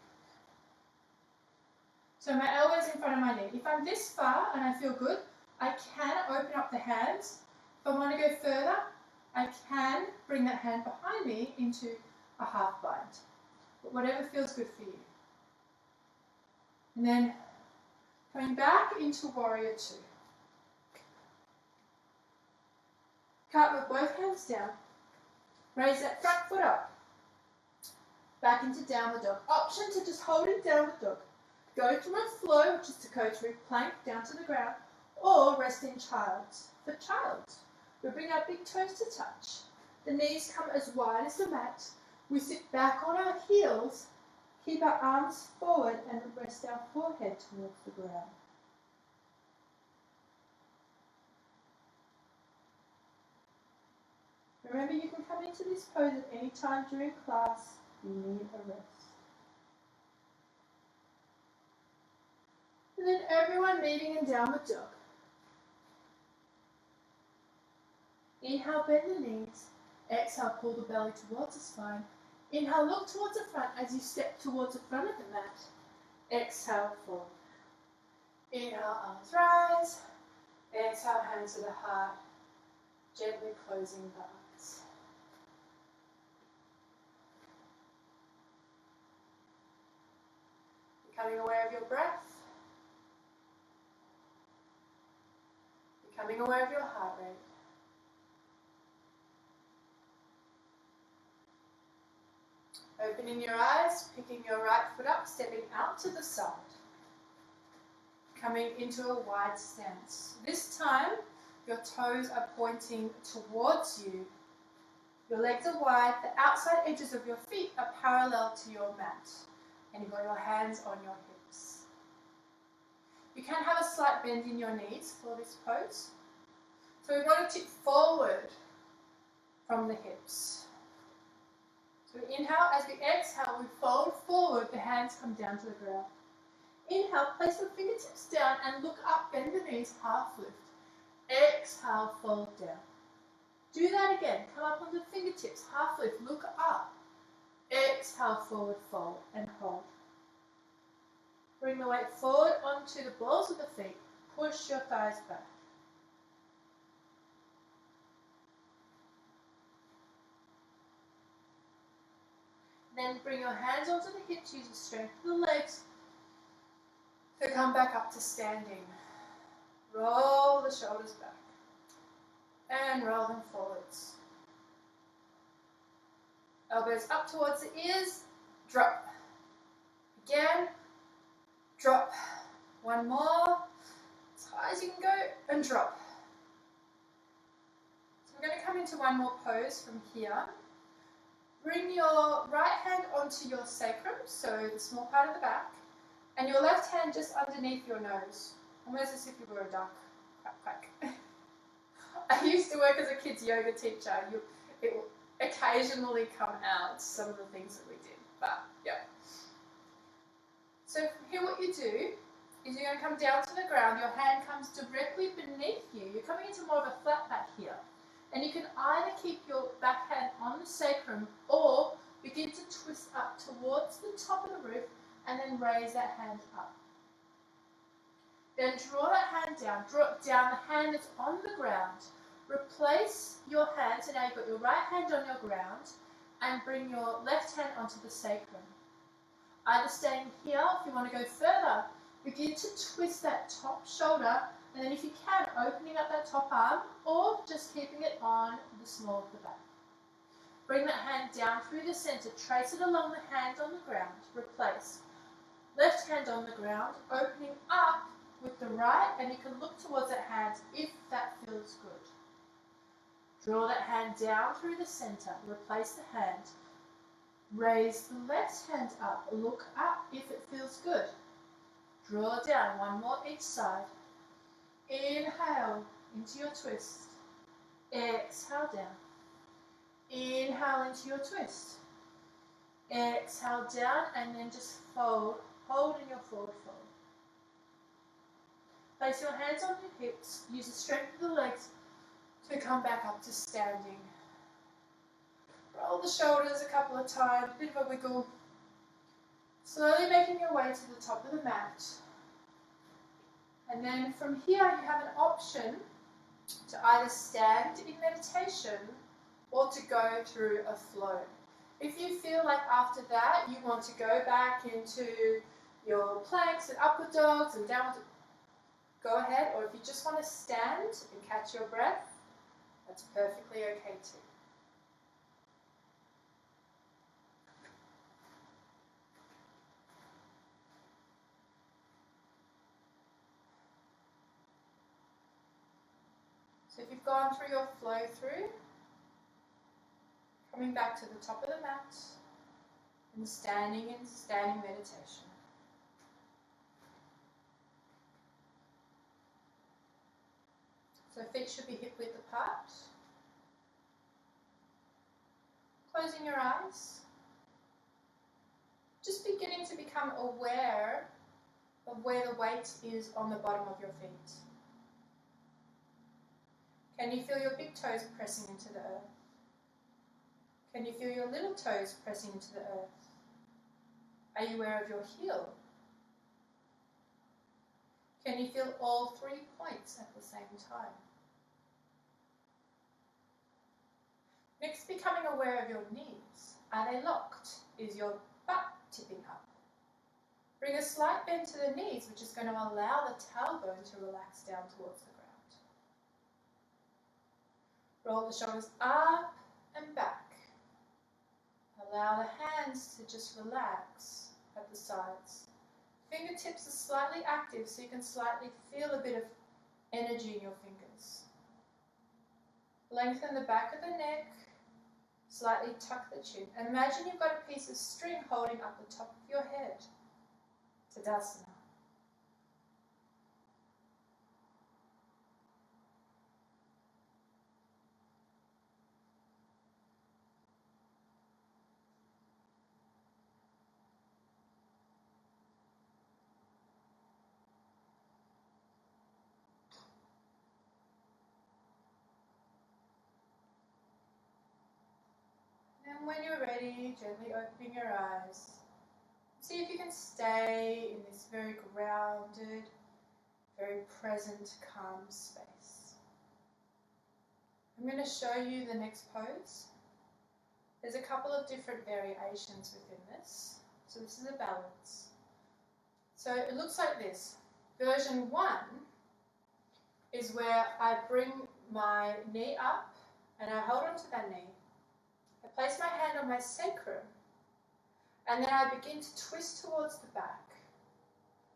So my elbow's in front of my knee. If I'm this far and I feel good, I can open up the hands. If I want to go further, I can bring that hand behind me into a half bind. But whatever feels good for you. And then coming back into Warrior Two. Cartwheel both hands down. Raise that front foot up. Back into downward dog. Option to just hold in downward dog. Go through a flow, which is to go through plank down to the ground, or rest in child's. For child's, we bring our big toes to touch. The knees come as wide as the mat. We sit back on our heels, keep our arms forward, and rest our forehead towards the ground. Remember, you can come into this pose at any time during class. You need a rest. And then everyone meeting in downward dog. Inhale, bend the knees. Exhale, pull the belly towards the spine. Inhale, look towards the front as you step towards the front of the mat. Exhale, forward. Inhale, arms rise. Exhale, hands to the heart. Gently closing the eyes. Becoming aware of your breath. Becoming aware of your heart rate. Opening your eyes, picking your right foot up, stepping out to the side. Coming into a wide stance. This time, your toes are pointing towards you. Your legs are wide, the outside edges of your feet are parallel to your mat. And you've got your hands on your hips. You can have a slight bend in your knees for this pose. So we want to tip forward from the hips. So we inhale, as we exhale, we fold forward, the hands come down to the ground. Inhale, place the fingertips down and look up, bend the knees, half lift. Exhale, fold down. Do that again, come up on the fingertips, half lift, look up. Exhale, forward fold and hold. Bring the weight forward onto the balls of the feet. Push your thighs back. Then bring your hands onto the hips, use the strength of the legs to come back up to standing. Roll the shoulders back and roll them forwards. Elbows up towards the ears, drop. Again, drop. One more, as high as you can go, and drop. So we're going to come into one more pose from here. Bring your right hand onto your sacrum, so the small part of the back, and your left hand just underneath your nose, almost as if you were a duck. Quack, quack. I used to work as a kids yoga teacher. It will occasionally come out, some of the things that we did, but yeah. So from here what you do is you're going to come down to the ground, your hand comes directly beneath you, you're coming into more of a flat back here. And you can either keep your back hand on the sacrum or begin to twist up towards the top of the roof and then raise that hand up. Then draw that hand down, draw it down, the hand that's on the ground. Replace your hand, so now you've got your right hand on your ground, and bring your left hand onto the sacrum. Either staying here, if you want to go further, begin to twist that top shoulder, and then if you can, opening up that top arm, or just keeping it on the small of the back. Bring that hand down through the center, trace it along the hand on the ground, replace. Left hand on the ground, opening up with the right, and you can look towards that hand if that feels good. Draw that hand down through the center, replace the hand. Raise the left hand up, look up if it feels good. Draw down, one more each side. Inhale into your twist. Exhale down. Inhale into your twist. Exhale down and then just fold, hold in your forward fold. Place your hands on your hips, use the strength of the legs to come back up to standing. Roll the shoulders a couple of times, a bit of a wiggle. Slowly making your way to the top of the mat. And then from here you have an option to either stand in meditation or to go through a flow. If you feel like after that you want to go back into your planks and upward dogs and downward, go ahead. Or if you just want to stand and catch your breath, that's perfectly okay too. So if you've gone through your flow through, coming back to the top of the mat and standing in standing meditation. So feet should be hip width apart. Closing your eyes. Just beginning to become aware of where the weight is on the bottom of your feet. Can you feel your big toes pressing into the earth? Can you feel your little toes pressing into the earth? Are you aware of your heel? Can you feel all 3 points at the same time? Next, becoming aware of your knees. Are they locked? Is your butt tipping up? Bring a slight bend to the knees, which is going to allow the tailbone to relax down towards the ground. Roll the shoulders up and back. Allow the hands to just relax at the sides. Fingertips are slightly active, so you can slightly feel a bit of energy in your fingers. Lengthen the back of the neck. Slightly tuck the chin. Imagine you've got a piece of string holding up the top of your head. Tadasana. And when you're ready, gently opening your eyes. See if you can stay in this very grounded, very present, calm space. I'm going to show you the next pose. There's a couple of different variations within this. So this is a balance. So it looks like this. Version 1 is where I bring my knee up and I hold onto that knee. I place my hand on my sacrum and then I begin to twist towards the back.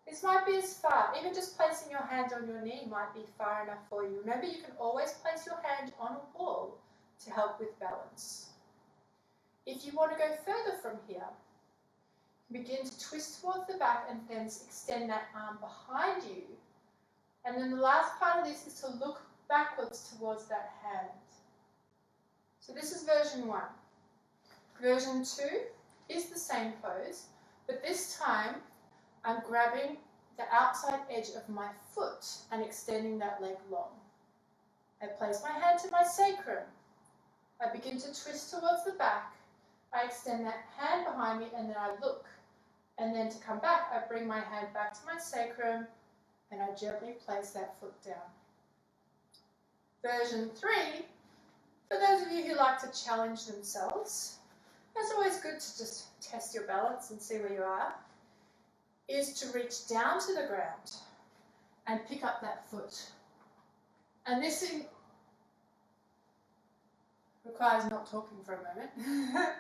This might be as far, even just placing your hand on your knee might be far enough for you. Remember, you can always place your hand on a wall to help with balance. If you want to go further from here, begin to twist towards the back and then extend that arm behind you. And then the last part of this is to look backwards towards that hand. So this is version 1. Version 2 is the same pose, but this time I'm grabbing the outside edge of my foot and extending that leg long. I place my hand to my sacrum. I begin to twist towards the back. I extend that hand behind me and then I look. And then to come back, I bring my hand back to my sacrum and I gently place that foot down. Version 3, for those of you who like to challenge themselves, it's always good to just test your balance and see where you are, is to reach down to the ground and pick up that foot. And this requires not talking for a moment.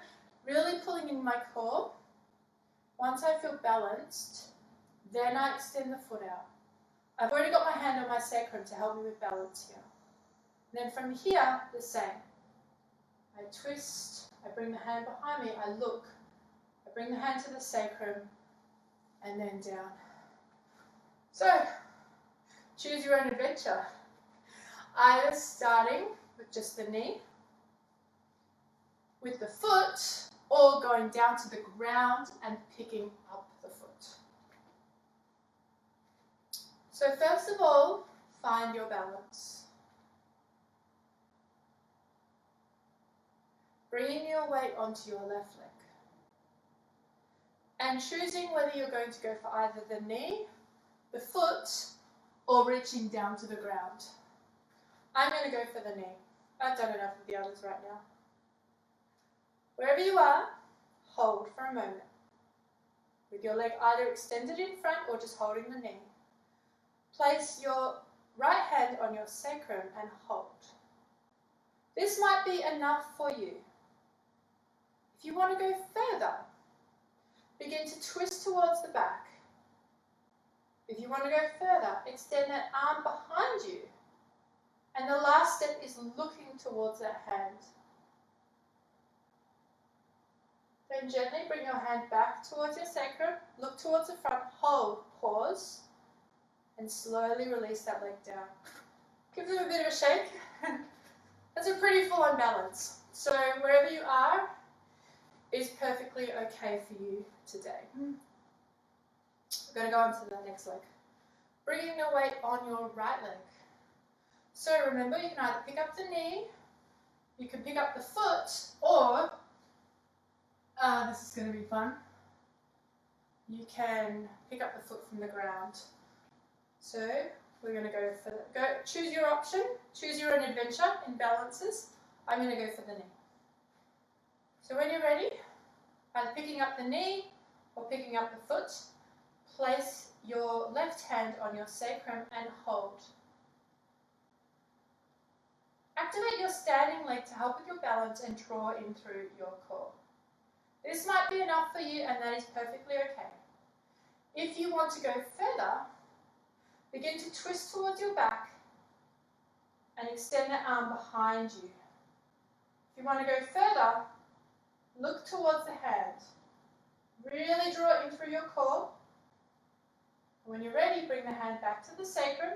Really pulling in my core. Once I feel balanced, then I extend the foot out. I've already got my hand on my sacrum to help me with balance here. And then from here, the same. I twist, I bring the hand behind me, I look, I bring the hand to the sacrum, and then down. So, choose your own adventure. Either starting with just the knee, with the foot, or going down to the ground and picking up the foot. So first of all, find your balance. Bringing your weight onto your left leg. And choosing whether you're going to go for either the knee, the foot, or reaching down to the ground. I'm going to go for the knee. I've done enough of the others right now. Wherever you are, hold for a moment. With your leg either extended in front or just holding the knee. Place your right hand on your sacrum and hold. This might be enough for you. If you want to go further, begin to twist towards the back. If you want to go further, extend that arm behind you. And the last step is looking towards that hand. Then gently bring your hand back towards your sacrum, look towards the front, hold, pause, and slowly release that leg down. Give them a bit of a shake. That's a pretty full-on balance. So wherever you are is perfectly okay for you today. We're going to go on to the next leg. Bringing the weight on your right leg. So remember, you can either pick up the knee, you can pick up the foot, or, this is going to be fun, you can pick up the foot from the ground. So we're going to choose your option, choose your own adventure in balances. I'm going to go for the knee. So when you're ready, either picking up the knee or picking up the foot, place your left hand on your sacrum and hold. Activate your standing leg to help with your balance and draw in through your core. This might be enough for you, and that is perfectly okay. If you want to go further, begin to twist towards your back and extend the arm behind you. If you want to go further, look towards the hand. Really draw in through your core. When you're ready, bring the hand back to the sacrum,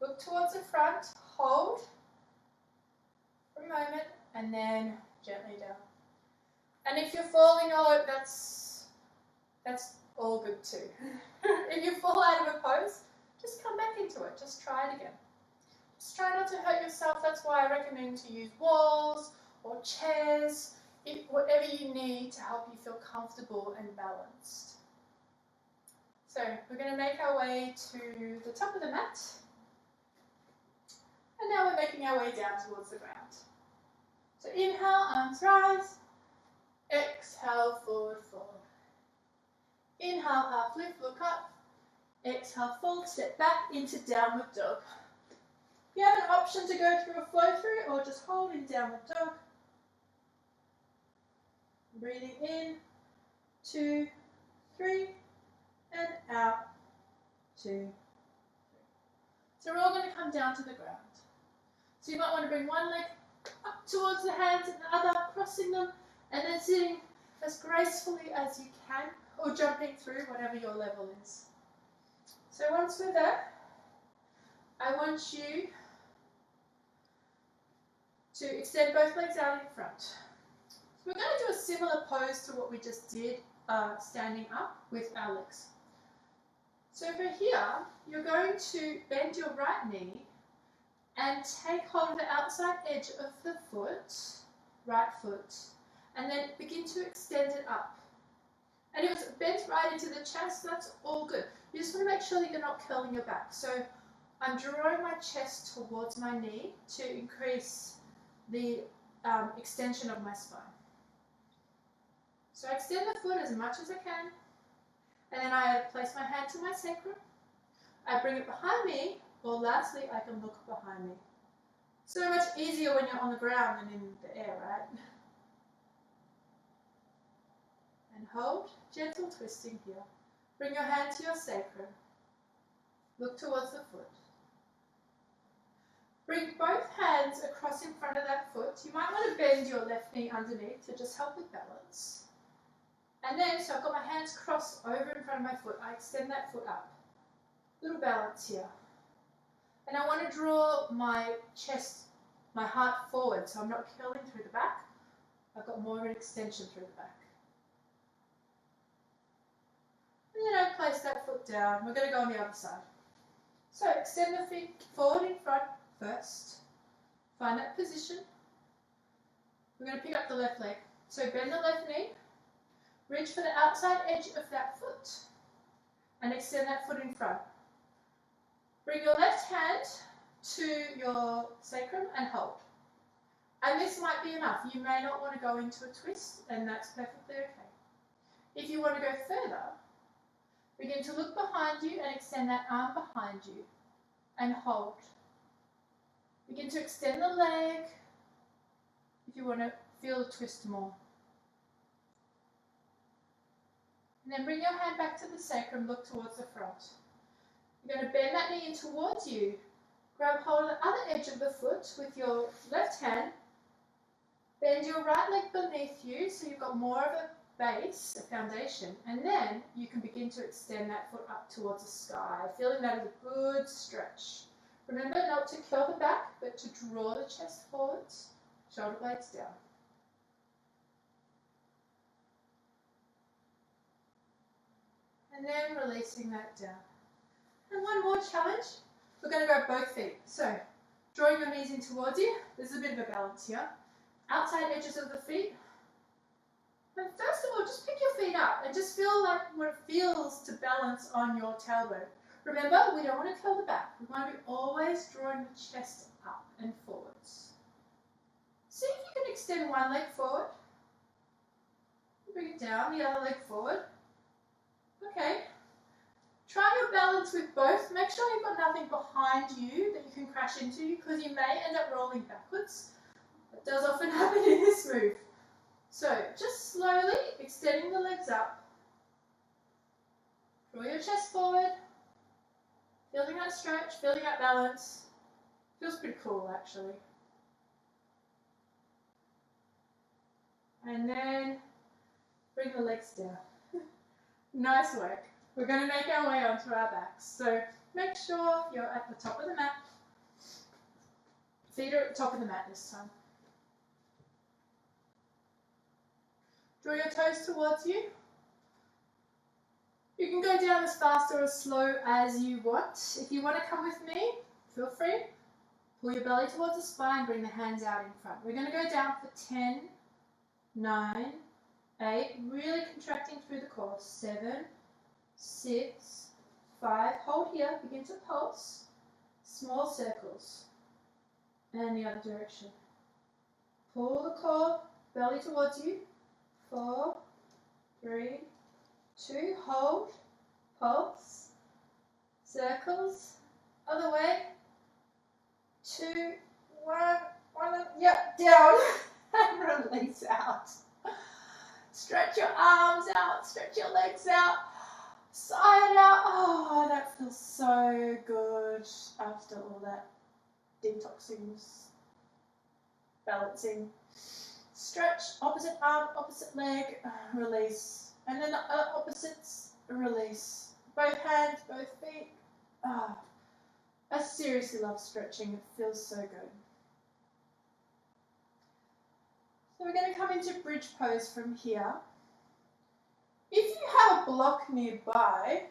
look towards the front, hold for a moment, and then gently down. And if you're falling all over, that's all good too. If you fall out of a pose, just come back into it. Just try it again. Just try not to hurt yourself. That's why I recommend to use walls or chairs, whatever you need to help you feel comfortable and balanced. So we're going to make our way to the top of the mat. And now we're making our way down towards the ground. So inhale, arms rise. Exhale, forward fold. Inhale, half lift, look up. Exhale, fold, step back into downward dog. You have an option to go through a flow through or just hold in downward dog. Breathing in, 2, 3, and out, 2, 3. So we're all going to come down to the ground. So you might want to bring one leg up towards the hands and the other, crossing them, and then sitting as gracefully as you can, or jumping through, whatever your level is. So once we're there, I want you to extend both legs out in front. So we're going to do a similar pose to what we just did, standing up with our legs. So for here, you're going to bend your right knee and take hold of the outside edge of the foot, right foot, and then begin to extend it up. And if it's bent right into the chest, that's all good. You just want to make sure that you're not curling your back. So I'm drawing my chest towards my knee to increase the extension of my spine. So I extend the foot as much as I can, and then I place my hand to my sacrum. I bring it behind me, or lastly, I can look behind me. So much easier when you're on the ground than in the air, right? And hold, gentle twisting here. Bring your hand to your sacrum. Look towards the foot. Bring both hands across in front of that foot. You might want to bend your left knee underneath to just help with balance. And then, so I've got my hands crossed over in front of my foot. I extend that foot up. Little balance here. And I want to draw my chest, my heart forward, so I'm not curling through the back. I've got more of an extension through the back. And then I place that foot down. We're going to go on the other side. So extend the feet forward in front first. Find that position. We're going to pick up the left leg. So bend the left knee. Reach for the outside edge of that foot. And extend that foot in front. Bring your left hand to your sacrum and hold. And this might be enough. You may not want to go into a twist, and that's perfectly okay. If you want to go further, begin to look behind you and extend that arm behind you and hold. Begin to extend the leg if you want to feel the twist more. And then bring your hand back to the sacrum, look towards the front. You're going to bend that knee in towards you. Grab hold of the other edge of the foot with your left hand. Bend your right leg beneath you so you've got more of a base, a foundation. And then you can begin to extend that foot up towards the sky, feeling that as a good stretch. Remember not to curl the back, but to draw the chest forwards, shoulder blades down. And then releasing that down. And one more challenge. We're going to grab both feet. So Drawing your knees in towards you. There's a bit of a balance here. Outside edges of the feet. And first of all, just pick your feet up and just feel like what it feels to balance on your tailbone. Remember, we don't want to curl the back. We want to be always drawing the chest up and forwards. See if you can extend one leg forward. Bring it down, the other leg forward. Okay. Try your balance with both. Make sure you've got nothing behind you that you can crash into because you may end up rolling backwards. That does often happen in this move. So just slowly extending the legs up. Draw your chest forward. Feeling that stretch, feeling that balance. Feels pretty cool actually. And then bring the legs down. Nice work. We're going to make our way onto our backs. So make sure you're at the top of the mat. Feet are at the top of the mat this time. Draw your toes towards you. You can go down as fast or as slow as you want. If you want to come with me, feel free. Pull your belly towards the spine, bring the hands out in front. We're going to go down for 10, 9, 8, really contracting through the core. 7, 6, 5, hold here, begin to pulse. Small circles. And the other direction. Pull the core, belly towards you. 4, 3, 2, hold, pulse, circles, other way, 2, 1, yep, down, and release out. Stretch your arms out, stretch your legs out, side out. Oh, that feels so good after all that detoxing, balancing. Stretch, opposite arm, opposite leg, release. And then the opposites, release. Both hands, both feet. Ah, I seriously love stretching. It feels so good. So we're going to come into bridge pose from here. If you have a block nearby,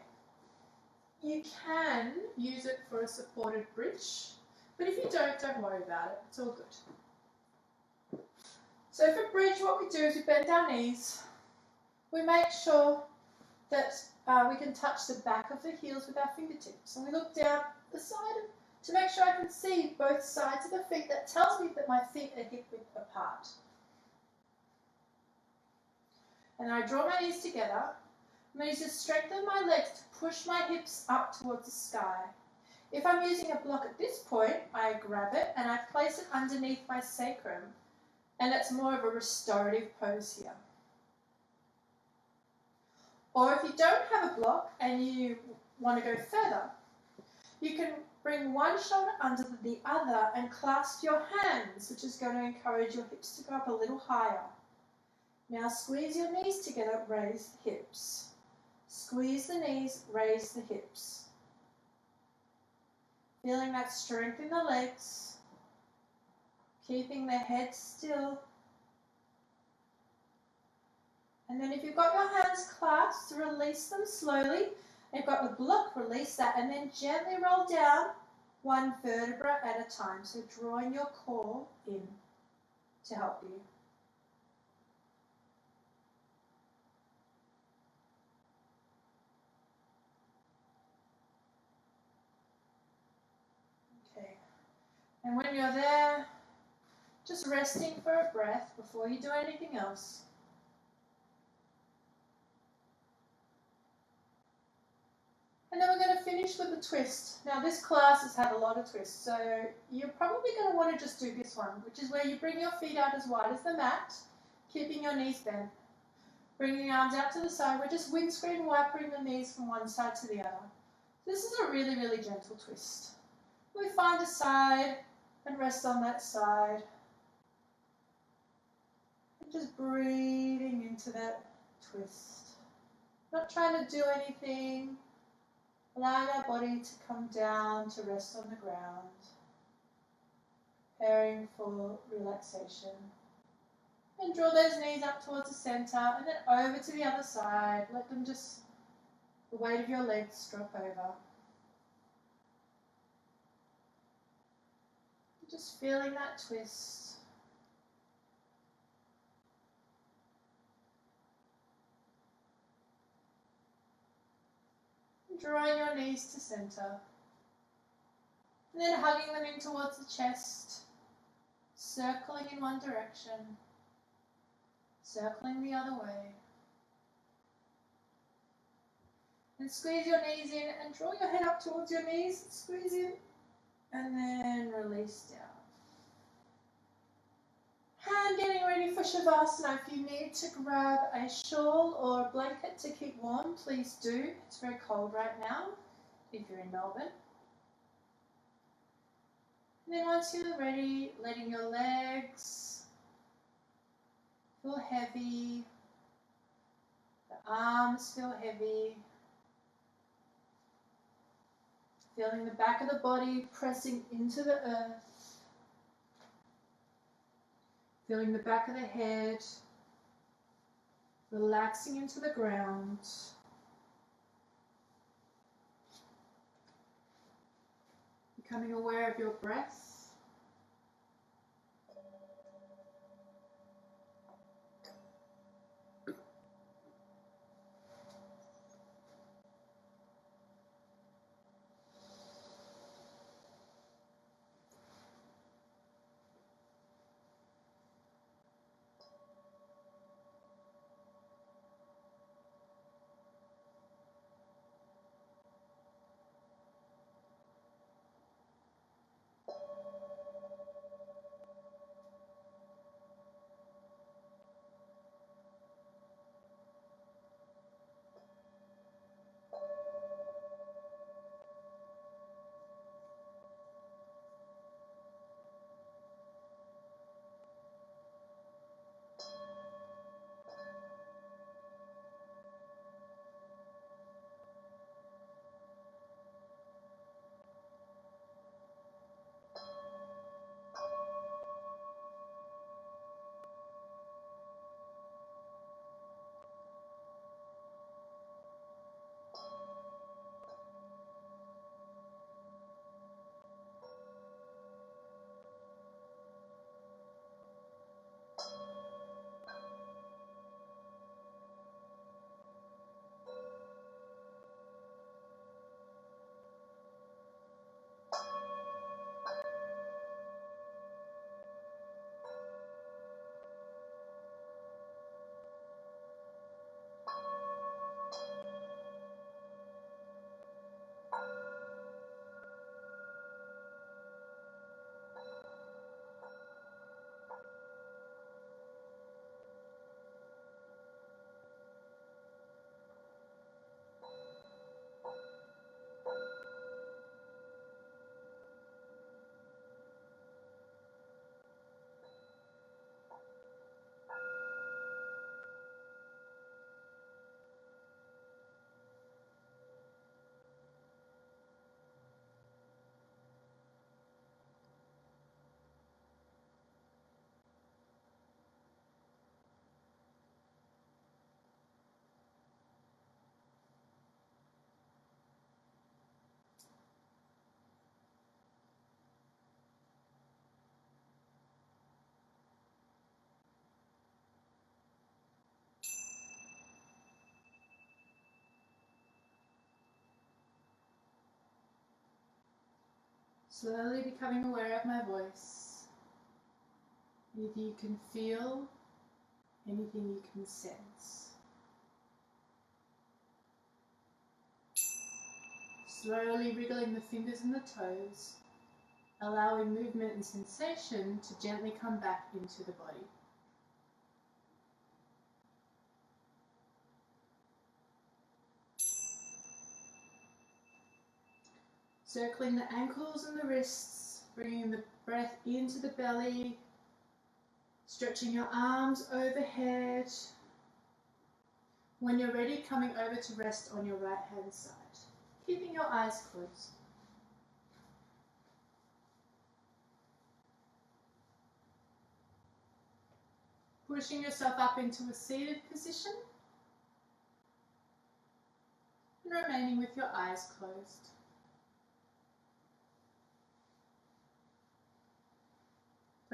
you can use it for a supported bridge. But if you don't worry about it. It's all good. So for bridge, what we do is we bend our knees. We make sure that we can touch the back of the heels with our fingertips. And we look down the side to make sure I can see both sides of the feet. That tells me that my feet are hip width apart. And I draw my knees together. I'm going to use the strength of my legs to push my hips up towards the sky. If I'm using a block at this point, I grab it and I place it underneath my sacrum. And that's more of a restorative pose here. Or if you don't have a block and you want to go further, you can bring one shoulder under the other and clasp your hands, which is going to encourage your hips to go up a little higher. Now squeeze your knees together, raise the hips. Squeeze the knees, raise the hips. Feeling that strength in the legs. Keeping the head still. And then if you've got your hands clasped, release them slowly. You've got the block, release that, and then gently roll down one vertebra at a time. So drawing your core in to help you. Okay. And when you're there, just resting for a breath before you do anything else. And then we're going to finish with a twist. Now this class has had a lot of twists, so you're probably going to want to just do this one, which is where you bring your feet out as wide as the mat, keeping your knees bent. Bringing the arms out to the side. We're just windscreen wiping the knees from one side to the other. This is a really, really gentle twist. We find a side and rest on that side. And just breathing into that twist. Not trying to do anything. Allowing our body to come down to rest on the ground. Preparing for relaxation. And draw those knees up towards the center and then over to the other side. Let them just, the weight of your legs drop over. Just feeling that twist. Drawing your knees to center. And then hugging them in towards the chest. Circling in one direction. Circling the other way. And squeeze your knees in and draw your head up towards your knees. Squeeze in and then release down. And getting ready for Shavasana. If you need to grab a shawl or a blanket to keep warm, please do. It's very cold right now if you're in Melbourne. And then once you're ready, letting your legs feel heavy, the arms feel heavy, feeling the back of the body pressing into the earth, feeling the back of the head relaxing into the ground. Becoming aware of your breath. Slowly becoming aware of my voice. Anything you can feel, anything you can sense. Slowly wriggling the fingers and the toes, allowing movement and sensation to gently come back into the body. Circling the ankles and the wrists, bringing the breath into the belly, stretching your arms overhead. When you're ready, coming over to rest on your right hand side, keeping your eyes closed. Pushing yourself up into a seated position and remaining with your eyes closed.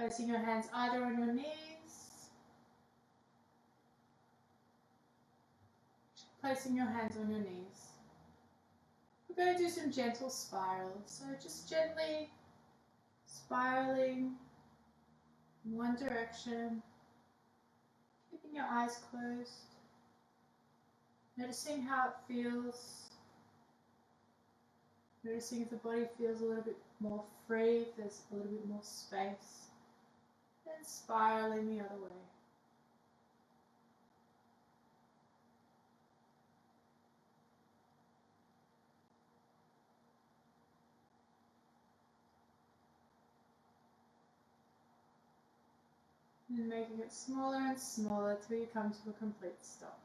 Placing your hands either on your knees, placing your hands on your knees. We're going to do some gentle spirals, so just gently spiraling in one direction, keeping your eyes closed, noticing how it feels, noticing if the body feels a little bit more free, if there's a little bit more space, and spiraling the other way. And making it smaller and smaller till you come to a complete stop.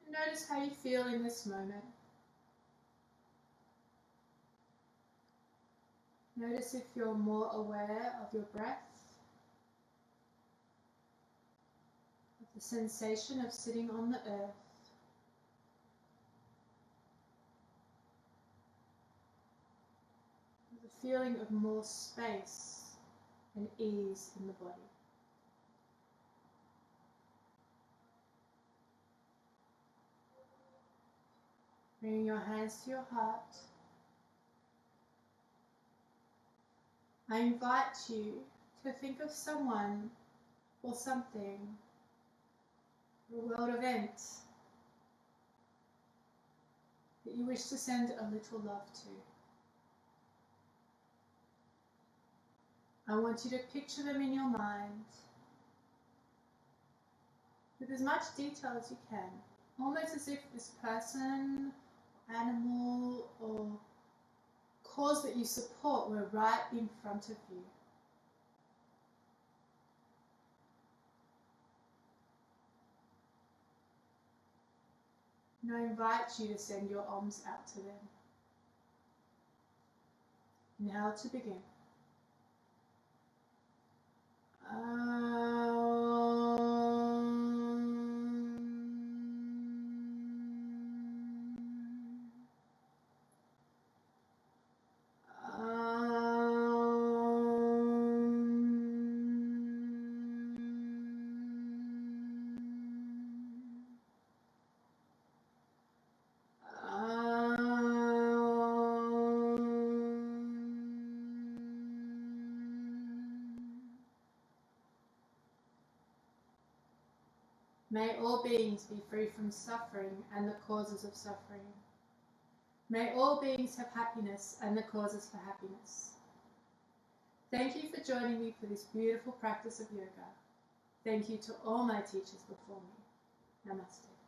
And notice how you feel in this moment. Notice if you're more aware of your breath, of the sensation of sitting on the earth, the feeling of more space and ease in the body. Bringing your hands to your heart, I invite you to think of someone or something, or a world event that you wish to send a little love to. I want you to picture them in your mind with as much detail as you can, almost as if this person, animal, or cause that you support were right in front of you. And I invite you to send your arms out to them. Now to begin. May all beings be free from suffering and the causes of suffering. May all beings have happiness and the causes for happiness. Thank you for joining me for this beautiful practice of yoga. Thank you to all my teachers before me. Namaste.